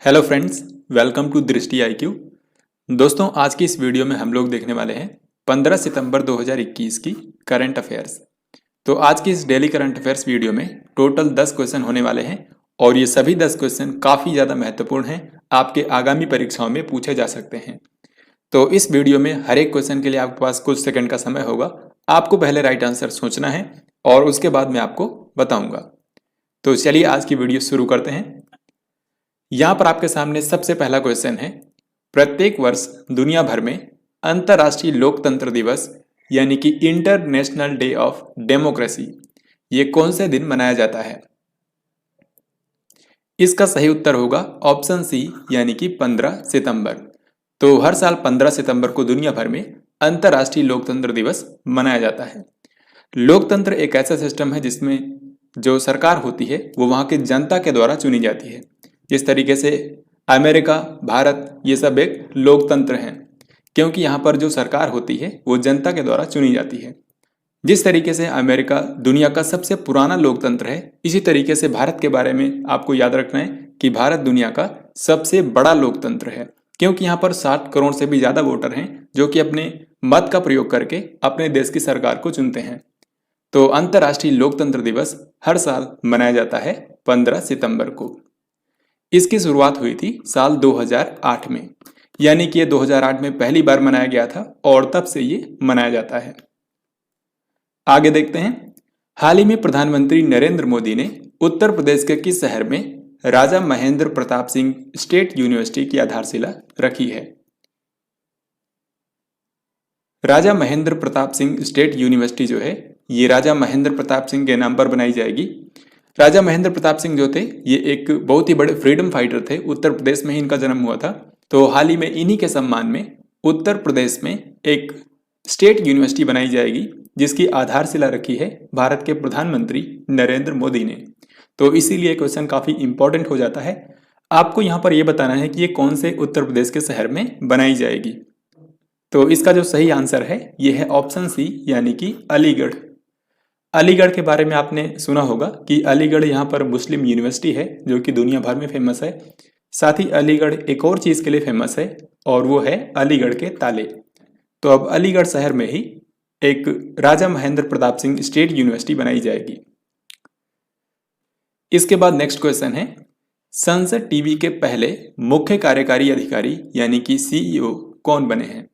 Hello friends, welcome to दृष्टि IQ। दोस्तों, आज की इस वीडियो में हम लोग देखने वाले हैं 15 सितंबर 2021 की करंट अफेयर्स। तो आज की इस डेली करंट अफेयर्स वीडियो में टोटल 10 क्वेश्चन होने वाले हैं और ये सभी 10 क्वेश्चन काफ़ी ज़्यादा महत्वपूर्ण हैं, आपके आगामी परीक्षाओं में पूछे जा सकते हैं। तो इस वीडियो में हर एक क्वेश्चन के लिए आपके पास कुछ सेकंड का समय होगा। आपको पहले राइट आंसर सोचना है और उसके बाद मैं आपको बताऊंगा। तो चलिए आज की वीडियो शुरू करते हैं। यहां पर आपके सामने सबसे पहला क्वेश्चन है, प्रत्येक वर्ष दुनिया भर में अंतर्राष्ट्रीय लोकतंत्र दिवस यानी कि इंटरनेशनल डे ऑफ डेमोक्रेसी ये कौन से दिन मनाया जाता है? इसका सही उत्तर होगा ऑप्शन सी यानी कि 15 सितंबर। तो हर साल 15 सितंबर को दुनिया भर में अंतर्राष्ट्रीय लोकतंत्र दिवस मनाया जाता है। लोकतंत्र एक ऐसा सिस्टम है जिसमें जो सरकार होती है वो वहां के जनता के द्वारा चुनी जाती है। जिस तरीके से अमेरिका, भारत ये सब एक लोकतंत्र हैं, क्योंकि यहाँ पर जो सरकार होती है वो जनता के द्वारा चुनी जाती है। जिस तरीके से अमेरिका दुनिया का सबसे पुराना लोकतंत्र है, इसी तरीके से भारत के बारे में आपको याद रखना है कि भारत दुनिया का सबसे बड़ा लोकतंत्र है, क्योंकि यहाँ पर 60 करोड़ से भी ज़्यादा वोटर हैं जो कि अपने मत का प्रयोग करके अपने देश की सरकार को चुनते हैं। तो अंतर्राष्ट्रीय लोकतंत्र दिवस हर साल मनाया जाता है 15 सितंबर को। इसकी शुरुआत हुई थी साल 2008 में, यानी कि ये 2008 में पहली बार मनाया गया था और तब से ये मनाया जाता है। आगे देखते हैं। हाल ही में प्रधानमंत्री नरेंद्र मोदी ने उत्तर प्रदेश के किस शहर में राजा महेंद्र प्रताप सिंह स्टेट यूनिवर्सिटी की आधारशिला रखी है? राजा महेंद्र प्रताप सिंह स्टेट यूनिवर्सिटी जो है ये राजा महेंद्र प्रताप सिंह के नाम पर बनाई जाएगी। राजा महेंद्र प्रताप सिंह जो थे ये एक बहुत ही बड़े फ्रीडम फाइटर थे। उत्तर प्रदेश में ही इनका जन्म हुआ था। तो हाल ही में इन्हीं के सम्मान में उत्तर प्रदेश में एक स्टेट यूनिवर्सिटी बनाई जाएगी जिसकी आधारशिला रखी है भारत के प्रधानमंत्री नरेंद्र मोदी ने। तो इसीलिए क्वेश्चन काफी इंपॉर्टेंट हो जाता है। आपको यहाँ पर यह बताना है कि ये कौन से उत्तर प्रदेश के शहर में बनाई जाएगी। तो इसका जो सही आंसर है ये है ऑप्शन सी यानी कि अलीगढ़। अलीगढ़ के बारे में आपने सुना होगा कि अलीगढ़ यहाँ पर मुस्लिम यूनिवर्सिटी है जो कि दुनिया भर में फेमस है। साथ ही अलीगढ़ एक और चीज़ के लिए फेमस है और वो है अलीगढ़ के ताले। तो अब अलीगढ़ शहर में ही एक राजा महेंद्र प्रताप सिंह स्टेट यूनिवर्सिटी बनाई जाएगी। इसके बाद नेक्स्ट क्वेश्चन है, संसद टीवी के पहले मुख्य कार्यकारी अधिकारी यानी कि CEO कौन बने हैं?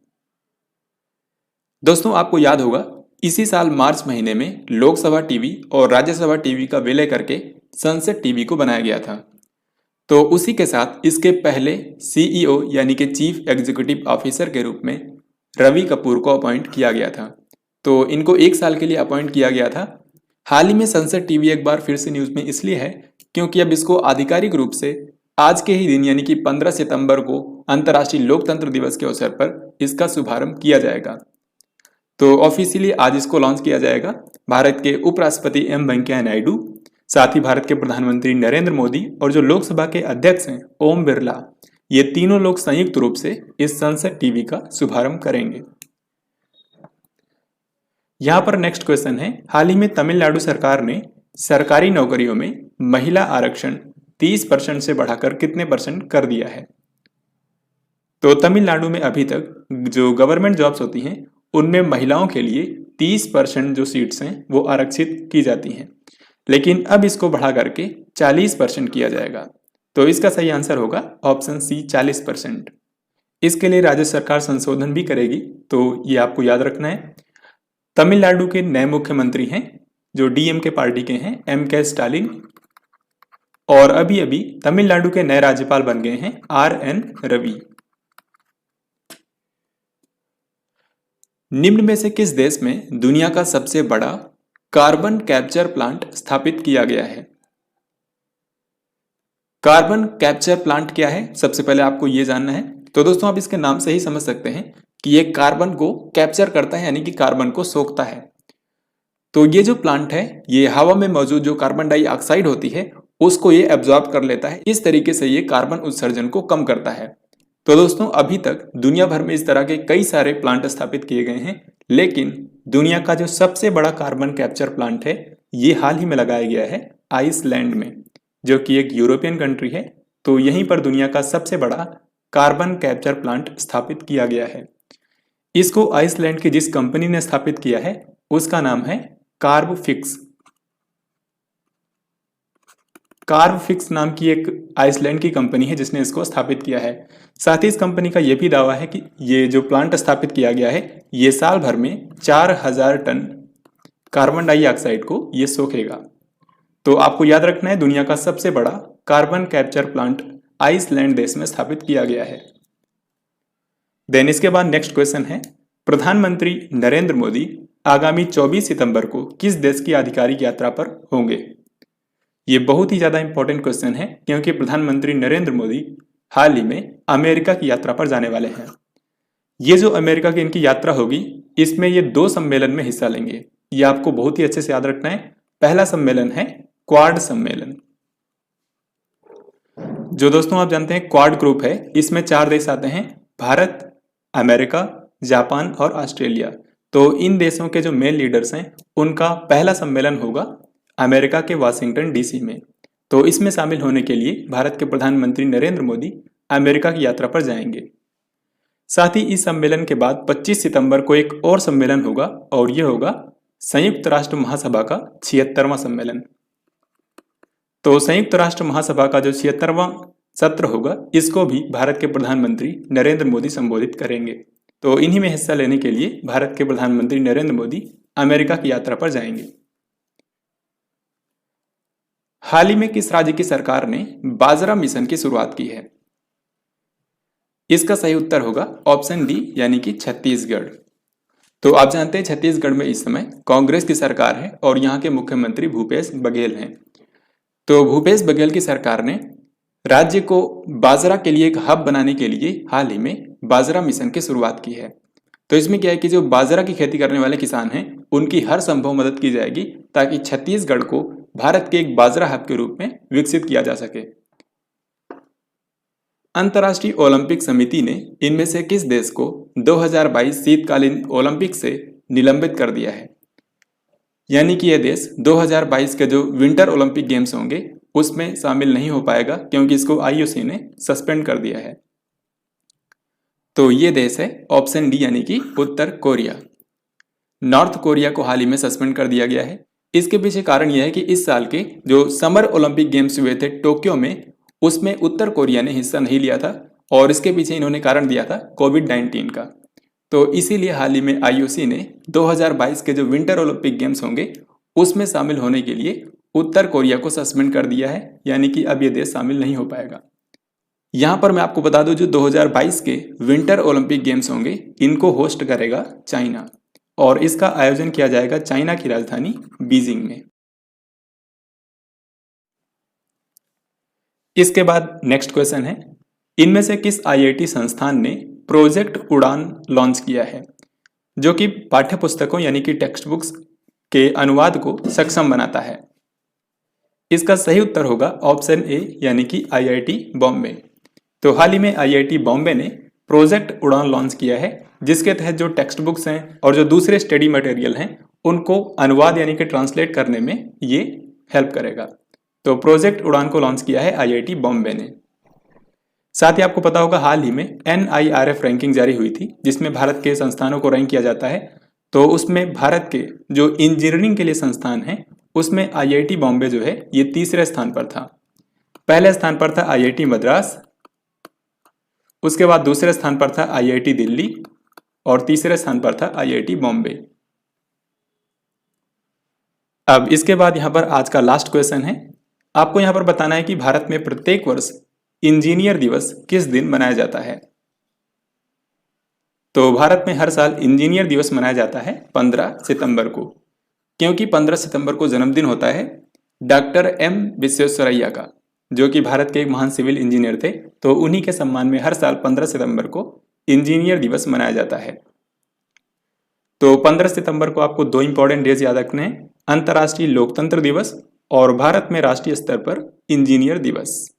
दोस्तों, आपको याद होगा इसी साल मार्च महीने में लोकसभा टीवी और राज्यसभा टीवी का विलय करके संसद टीवी को बनाया गया था। तो उसी के साथ इसके पहले CEO यानी कि चीफ एग्जीक्यूटिव ऑफिसर के रूप में रवि कपूर को अपॉइंट किया गया था। तो इनको 1 साल के लिए अपॉइंट किया गया था। हाल ही में संसद टीवी एक बार फिर से न्यूज में इसलिए है क्योंकि अब इसको आधिकारिक रूप से आज के ही दिन यानी कि 15 सितंबर को अंतर्राष्ट्रीय लोकतंत्र दिवस के अवसर पर इसका शुभारंभ किया जाएगा। तो ऑफिशियली आज इसको लॉन्च किया जाएगा। भारत के उपराष्ट्रपति M वेंकैया नायडू, साथ ही भारत के प्रधानमंत्री नरेंद्र मोदी और जो लोकसभा के अध्यक्ष हैं ओम बिरला, ये तीनों लोग संयुक्त रूप से इस संसद टीवी का शुभारंभ करेंगे। यहां पर नेक्स्ट क्वेश्चन है, हाल ही में तमिलनाडु सरकार ने सरकारी नौकरियों में महिला आरक्षण 30% से बढ़ाकर कितने % कर दिया है? तो तमिलनाडु में अभी तक जो गवर्नमेंट जॉब्स होती हैं उनमें महिलाओं के लिए 30% जो सीट्स हैं वो आरक्षित की जाती हैं, लेकिन अब इसको बढ़ा करके 40% किया जाएगा। तो इसका सही आंसर होगा ऑप्शन सी 40%। इसके लिए राज्य सरकार संशोधन भी करेगी, तो ये आपको याद रखना है। तमिलनाडु के नए मुख्यमंत्री हैं जो DMK पार्टी के हैं, MK स्टालिन, और अभी अभी तमिलनाडु के नए राज्यपाल बन गए हैं RN रवि। निम्न में से किस देश में दुनिया का सबसे बड़ा कार्बन कैप्चर प्लांट स्थापित किया गया है? कार्बन कैप्चर प्लांट क्या है, सबसे पहले आपको यह जानना है। तो दोस्तों, आप इसके नाम से ही समझ सकते हैं कि ये कार्बन को कैप्चर करता है यानी कि कार्बन को सोखता है। तो ये जो प्लांट है ये हवा में मौजूद जो कार्बन डाइऑक्साइड होती है उसको ये एब्जॉर्ब कर लेता है। इस तरीके से ये कार्बन उत्सर्जन को कम करता है। तो दोस्तों, अभी तक दुनिया भर में इस तरह के कई सारे प्लांट स्थापित किए गए हैं, लेकिन दुनिया का जो सबसे बड़ा कार्बन कैप्चर प्लांट है ये हाल ही में लगाया गया है आइसलैंड में, जो कि एक यूरोपियन कंट्री है। तो यहीं पर दुनिया का सबसे बड़ा कार्बन कैप्चर प्लांट स्थापित किया गया है। इसको आइसलैंड की जिस कंपनी ने स्थापित किया है उसका नाम है कार्बफिक्स। कार्बफिक्स नाम की एक आइसलैंड की कंपनी है जिसने इसको स्थापित किया है। साथ ही इस कंपनी का यह भी दावा है कि ये जो प्लांट स्थापित किया गया है ये साल भर में 4000 टन कार्बन डाइऑक्साइड को ये सोखेगा। तो आपको याद रखना है दुनिया का सबसे बड़ा कार्बन कैप्चर प्लांट आइसलैंड देश में स्थापित किया गया है। देन इसके बाद नेक्स्ट क्वेश्चन है, प्रधानमंत्री नरेंद्र मोदी आगामी 24 सितंबर को किस देश की आधिकारिक यात्रा पर होंगे? ये बहुत ही ज्यादा इंपॉर्टेंट क्वेश्चन है क्योंकि प्रधानमंत्री नरेंद्र मोदी हाल ही में अमेरिका की यात्रा पर जाने वाले हैं। ये जो अमेरिका की इनकी यात्रा होगी इसमें ये 2 सम्मेलन में हिस्सा लेंगे। ये आपको बहुत ही अच्छे से याद रखना है। पहला सम्मेलन है क्वाड सम्मेलन। जो दोस्तों आप जानते हैं क्वाड ग्रुप है, इसमें 4 देश आते हैं, भारत, अमेरिका, जापान और ऑस्ट्रेलिया। तो इन देशों के जो मेन लीडर्स हैं उनका पहला सम्मेलन होगा अमेरिका के वाशिंगटन डीसी में। तो इसमें शामिल होने के लिए भारत के प्रधानमंत्री नरेंद्र मोदी अमेरिका की यात्रा पर जाएंगे। साथ ही इस सम्मेलन के बाद 25 सितंबर को एक और सम्मेलन होगा और यह होगा संयुक्त राष्ट्र महासभा का 76वां सम्मेलन। तो संयुक्त राष्ट्र महासभा का जो 76वां सत्र होगा इसको भी भारत के प्रधानमंत्री नरेंद्र मोदी संबोधित करेंगे। तो इन्हीं में हिस्सा लेने के लिए भारत के प्रधानमंत्री नरेंद्र मोदी अमेरिका की यात्रा पर जाएंगे। हाल ही में किस राज्य की सरकार ने बाजरा मिशन की शुरुआत की है? इसका सही उत्तर होगा ऑप्शन डी यानी कि छत्तीसगढ़। तो आप जानते हैं छत्तीसगढ़ में इस समय कांग्रेस की सरकार है और यहाँ के मुख्यमंत्री भूपेश बघेल हैं। तो भूपेश बघेल की सरकार ने राज्य को बाजरा के लिए एक हब बनाने के लिए हाल ही में बाजरा मिशन की शुरुआत की है। तो इसमें क्या है कि जो बाजरा की खेती करने वाले किसान हैं उनकी हर संभव मदद की जाएगी ताकि छत्तीसगढ़ को भारत के एक बाजरा हब के रूप में विकसित किया जा सके। अंतर्राष्ट्रीय ओलंपिक समिति ने इनमें से किस देश को 2022 शीतकालीन ओलंपिक से निलंबित कर दिया है? यानी कि यह देश 2022 के जो विंटर ओलंपिक गेम्स होंगे उसमें शामिल नहीं हो पाएगा क्योंकि इसको आईओसी ने सस्पेंड कर दिया है। तो ये देश है ऑप्शन डी यानी कि उत्तर कोरिया। नॉर्थ कोरिया को हाल ही में सस्पेंड कर दिया गया है। इसके पीछे कारण यह है कि इस साल के जो समर ओलंपिक गेम्स हुए थे टोक्यो में उसमें उत्तर कोरिया ने हिस्सा नहीं लिया था और इसके पीछे इन्होंने कारण दिया था कोविड-19 का। तो इसीलिए हाल ही में आईओसी ने 2022 के जो विंटर ओलंपिक गेम्स होंगे उसमें शामिल होने के लिए उत्तर कोरिया को सस्पेंड कर दिया है, यानी कि अब ये देश शामिल नहीं हो पाएगा। यहाँ पर मैं आपको बता दूं जो 2022 के विंटर ओलंपिक गेम्स होंगे इनको होस्ट करेगा चाइना और इसका आयोजन किया जाएगा चाइना की राजधानी बीजिंग में। इसके बाद नेक्स्ट क्वेश्चन है, इनमें से किस आईआईटी संस्थान ने प्रोजेक्ट उड़ान लॉन्च किया है जो कि पाठ्यपुस्तकों यानी कि टेक्स्ट बुक्स के अनुवाद को सक्षम बनाता है? इसका सही उत्तर होगा ऑप्शन ए यानी कि आईआईटी बॉम्बे। तो हाल ही में आईआईटी बॉम्बे ने प्रोजेक्ट उड़ान लॉन्च किया है जिसके तहत जो टेक्स्ट बुक्स हैं और जो दूसरे स्टडी मटेरियल हैं उनको अनुवाद यानी कि ट्रांसलेट करने में ये हेल्प करेगा। तो प्रोजेक्ट उड़ान को लॉन्च किया है आईआईटी बॉम्बे ने। साथ ही आपको पता होगा हाल ही में NIRF रैंकिंग जारी हुई थी जिसमें भारत के संस्थानों को रैंक किया जाता है। तो उसमें भारत के जो इंजीनियरिंग के लिए संस्थान हैं उसमें आईआईटी बॉम्बे जो है ये तीसरे स्थान पर था। पहले स्थान पर था आईआईटी मद्रास, उसके बाद दूसरे स्थान पर था आईआईटी दिल्ली और तीसरे स्थान पर था आईआईटी बॉम्बे। अब इसके बाद यहाँ पर आज का लास्ट क्वेश्चन है, आपको यहाँ पर बताना है कि भारत में प्रत्येक वर्ष इंजीनियर दिवस किस दिन मनाया जाता है? तो भारत में हर साल इंजीनियर दिवस मनाया जाता है 15 सितंबर को, क्योंकि 15 सितंबर को जन्मदिन होता है डॉक्टर M विश्वेश्वरैया का जो कि भारत के एक महान सिविल इंजीनियर थे। तो उन्हीं के सम्मान में हर साल 15 सितंबर को इंजीनियर दिवस मनाया जाता है। तो 15 सितंबर को आपको 2 इंपॉर्टेंट डेज याद रखने हैं, अंतर्राष्ट्रीय लोकतंत्र दिवस और भारत में राष्ट्रीय स्तर पर इंजीनियर दिवस।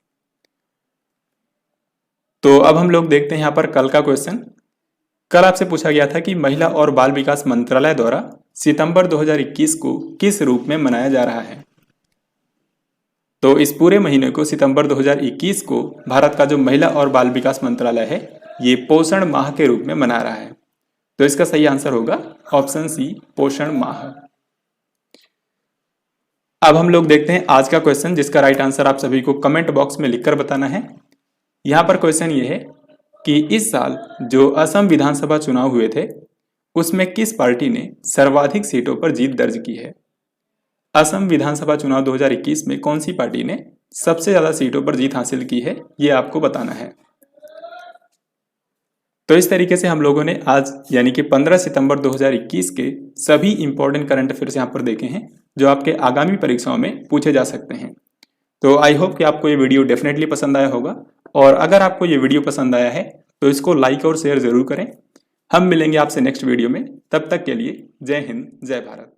तो अब हम लोग देखते हैं यहाँ पर कल का क्वेश्चन। कल आपसे पूछा गया था कि महिला और बाल विकास मंत्रालय द्वारा सितंबर 2021 को किस रूप में मनाया जा रहा है? तो इस पूरे महीने को सितंबर 2021 को भारत का जो महिला और बाल विकास मंत्रालय है ये पोषण माह के रूप में मना रहा है। तो इसका सही आंसर होगा ऑप्शन सी, पोषण माह। अब हम लोग देखते हैं आज का क्वेश्चन, जिसका राइट आंसर आप सभी को कमेंट बॉक्स में लिखकर बताना है। यहाँ पर क्वेश्चन ये है कि इस साल जो असम विधानसभा चुनाव हुए थे उसमें किस पार्टी ने सर्वाधिक सीटों पर जीत दर्ज की है। असम विधानसभा चुनाव 2021 में कौन सी पार्टी ने सबसे ज्यादा सीटों पर जीत हासिल की है, ये आपको बताना है। तो इस तरीके से हम लोगों ने आज यानी कि 15 सितंबर 2021 के सभी इंपॉर्टेंट करंट अफेयर्स यहाँ पर देखे हैं जो आपके आगामी परीक्षाओं में पूछे जा सकते हैं। तो आई होप कि आपको ये वीडियो डेफिनेटली पसंद आया होगा, और अगर आपको ये वीडियो पसंद आया है तो इसको लाइक और शेयर जरूर करें। हम मिलेंगे आपसे नेक्स्ट वीडियो में, तब तक के लिए जय हिंद, जय भारत।